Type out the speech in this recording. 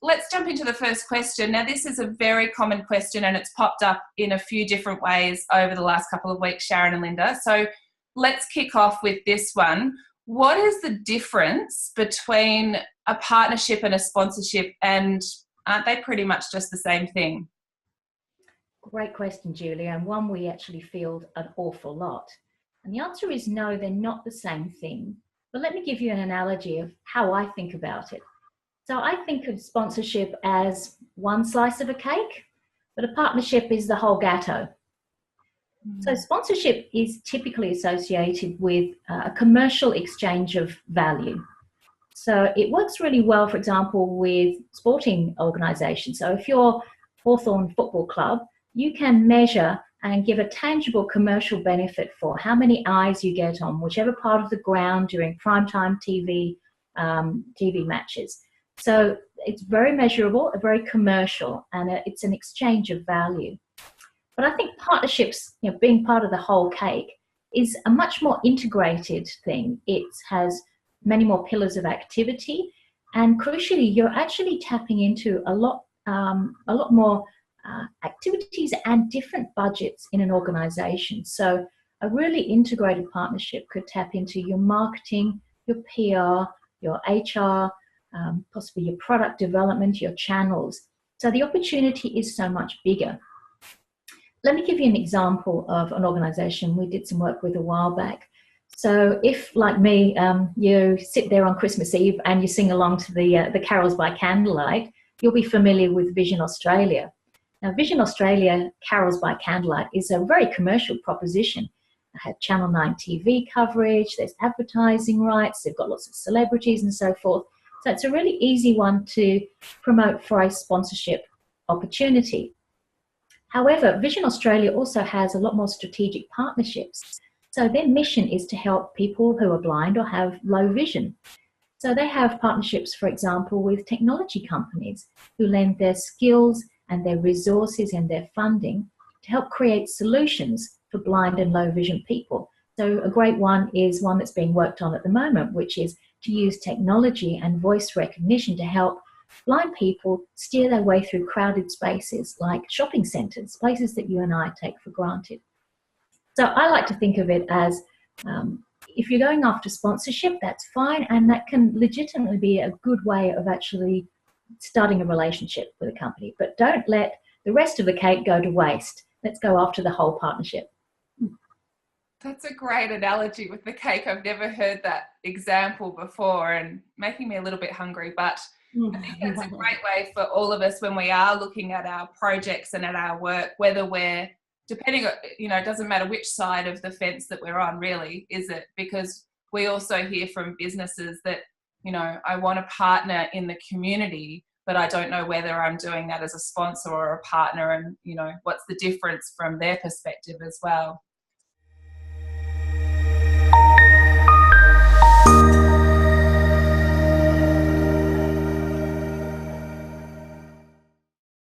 let's jump into the first question. Now, this is a very common question and it's popped up in a few different ways over the last couple of weeks, Sharon and Linda. So let's kick off with this one. What is the difference between a partnership and a sponsorship, and aren't they pretty much just the same thing? Great question, Julia, and one we actually field an awful lot. And the answer is no, they're not the same thing. But let me give you an analogy of how I think about it. So I think of sponsorship as one slice of a cake, but a partnership is the whole gatto. So sponsorship is typically associated with a commercial exchange of value. So it works really well, for example, with sporting organisations. So if you're Hawthorn Football Club, you can measure and give a tangible commercial benefit for how many eyes you get on whichever part of the ground during primetime TV matches. So it's very measurable, very commercial, and it's an exchange of value. But I think partnerships, being part of the whole cake, is a much more integrated thing. It has many more pillars of activity, and crucially, you're actually tapping into a lot more activities and different budgets in an organisation. So a really integrated partnership could tap into your marketing, your PR, your HR, possibly your product development, your channels. So the opportunity is so much bigger. Let me give you an example of an organisation we did some work with a while back. So if, like me, you sit there on Christmas Eve and you sing along to the carols by candlelight, you'll be familiar with Vision Australia. Now, Vision Australia Carols by Candlelight is a very commercial proposition. They have Channel 9 TV coverage, there's advertising rights, they've got lots of celebrities and so forth. So it's a really easy one to promote for a sponsorship opportunity. However, Vision Australia also has a lot more strategic partnerships. So their mission is to help people who are blind or have low vision. So they have partnerships, for example, with technology companies who lend their skills and their resources and their funding to help create solutions for blind and low vision people. So a great one is one that's being worked on at the moment, which is to use technology and voice recognition to help blind people steer their way through crowded spaces like shopping centres, places that you and I take for granted. So I like to think of it as if you're going after sponsorship, that's fine, and that can legitimately be a good way of actually starting a relationship with a company. But don't let the rest of the cake go to waste. Let's go after the whole partnership. That's a great analogy with the cake. I've never heard that example before, and making me a little bit hungry, but I think that's a great way for all of us when we are looking at our projects and at our work, whether we're, depending on, it doesn't matter which side of the fence that we're on, really, is it? Because we also hear from businesses that, I want to partner in the community, but I don't know whether I'm doing that as a sponsor or a partner, and, what's the difference from their perspective as well.